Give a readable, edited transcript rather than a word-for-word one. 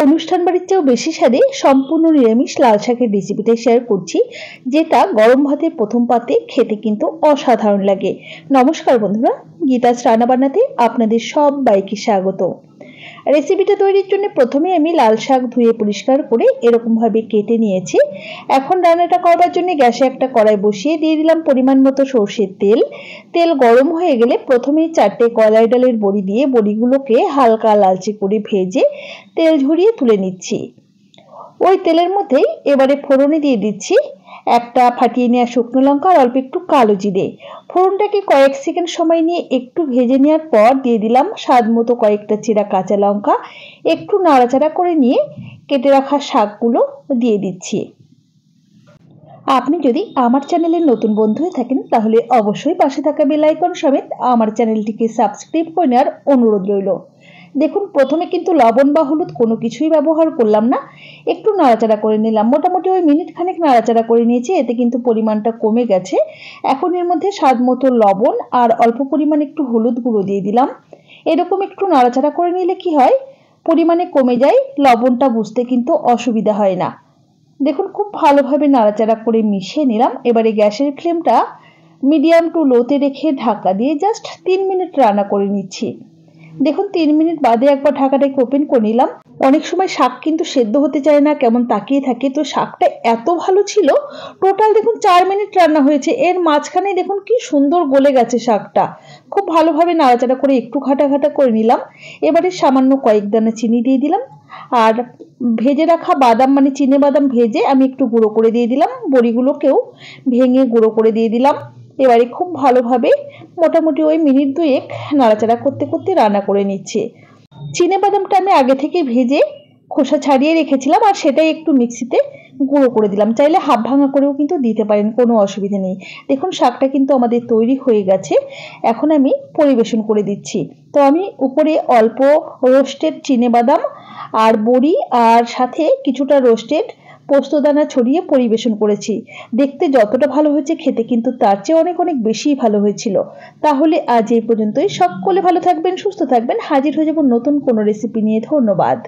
অনুষ্ঠান বাড়ির চেয়েও বেশি স্বাদে সম্পূর্ণ নিরামিষ লাল শাকের রেসিপিটা শেয়ার করছি, যেটা গরম ভাতের প্রথম পাতে খেতে কিন্তু অসাধারণ লাগে। নমস্কার বন্ধুরা, গীতাস রান্না বান্নাতে আপনাদের সবাইকে স্বাগত। রেসিপিটা তৈরির জন্য প্রথমে আমি লাল শাক ধুয়ে পরিষ্কার করে এরকম ভাবে কেটে নিয়েছি। এখন রান্নাটা করবার জন্য গ্যাসে একটা কড়াই বসিয়ে দিয়ে দিলাম পরিমাণ মতো সরষের তেল। তেল গরম হয়ে গেলে প্রথমেই 4টে কলাই ডালের বড়ি দিয়ে বড়িগুলোকে হালকা লালচে করে ভেজে তেল ঝরিয়ে তুলে নিচ্ছি। ওই তেলের মধ্যেই এবারে ফোড়নে দিয়ে দিচ্ছি একটা ফাটিয়ে নেওয়া শুকনো লঙ্কা আর অল্প একটু কালো জিরে। ফোড়নটাকে কয়েক সেকেন্ড সময় নিয়ে একটু ভেজে নেওয়ার পর দিয়ে দিলাম স্বাদ মতো কয়েকটা চেরা কাঁচা লঙ্কা। একটু নাড়াচাড়া করে নিয়ে কেটে রাখা শাকগুলো দিয়ে দিচ্ছি। আপনি যদি আমার চ্যানেলের নতুন বন্ধু হয়ে থাকেন তাহলে অবশ্যই পাশে থাকা বেল আইকন সমেত আমার চ্যানেলটিকে সাবস্ক্রাইব করে নেওয়ার অনুরোধ রইল। দেখুন, প্রথমে কিন্তু লবণ বা হলুদ কোনো কিছুই ব্যবহার করলাম না, একটু নাড়াচাড়া করে নিলাম। মোটামুটি ওই মিনিট খানেক নাড়াচাড়া করে নিয়েছি, এতে কিন্তু পরিমাণটা কমে গেছে। এখন এর মধ্যে স্বাদ মতো লবণ আর অল্প পরিমাণ একটু হলুদ গুঁড়ো দিয়ে দিলাম। এরকম একটু নাড়াচাড়া করে নিলে কি হয়, পরিমাণে কমে যায়, লবণটা বুঝতে কিন্তু অসুবিধা হয় না। দেখুন, খুব ভালোভাবে নাড়াচাড়া করে মিশিয়ে নিলাম। এবারে গ্যাসের ফ্লেমটা মিডিয়াম টু লোতে রেখে ঢাকা দিয়ে জাস্ট 3 মিনিট রান্না করে নিচ্ছি। দেখুন, 3 মিনিট বাদে একবার ঢাকাটাকে ওপেন করে নিলাম। অনেক সময় শাক কিন্তু সেদ্ধ হতে চায় না, কেমন তাকিয়ে থাকে, তো শাকটা এত ভালো ছিল। টোটাল দেখুন 4 মিনিট রান্না হয়েছে, এর মাঝখানে দেখুন কি সুন্দর গলে গেছে শাকটা। খুব ভালোভাবে নাড়াচাড়া করে একটু ঘাটা ঘাটা করে নিলাম। এবারে সামান্য কয়েক দানা চিনি দিয়ে দিলাম আর ভেজে রাখা বাদাম মানে চিনে বাদাম ভেজে আমি একটু গুঁড়ো করে দিয়ে দিলাম। বড়িগুলোকেও ভেঙে গুঁড়ো করে দিয়ে দিলাম। এবারে খুব ভালোভাবে মোটামুটি ওই মিনিট 2 নাড়াচাড়া করতে করতে রান্না করে নিচ্ছি। চিনে বাদামটা আমি আগে থেকে ভেজে খোসা ছাড়িয়ে রেখেছিলাম আর সেটাই একটু মিক্সিতে গুঁড়ো করে দিলাম। চাইলে হাফ ভাঙা করেও কিন্তু দিতে পারেন, কোনো অসুবিধা নেই। দেখুন, শাকটা কিন্তু আমাদের তৈরি হয়ে গেছে। এখন আমি পরিবেশন করে দিচ্ছি। তো আমি উপরে অল্প রোস্টেড চিনে বাদাম আর বড়ি আর সাথে কিছুটা রোস্টেড পোস্তদানা ছড়িয়ে পরিবেশন করেছি। দেখতে যতটা ভালো হয়েছে, খেতে কিন্তু তার চেয়ে অনেক অনেক বেশি ভালো হয়েছিল। তাহলে আজ এই পর্যন্তই। সকলে ভালো থাকবেন, সুস্থ থাকবেন। হাজির হয়ে যাব নতুন কোনো রেসিপি নিয়ে। ধন্যবাদ।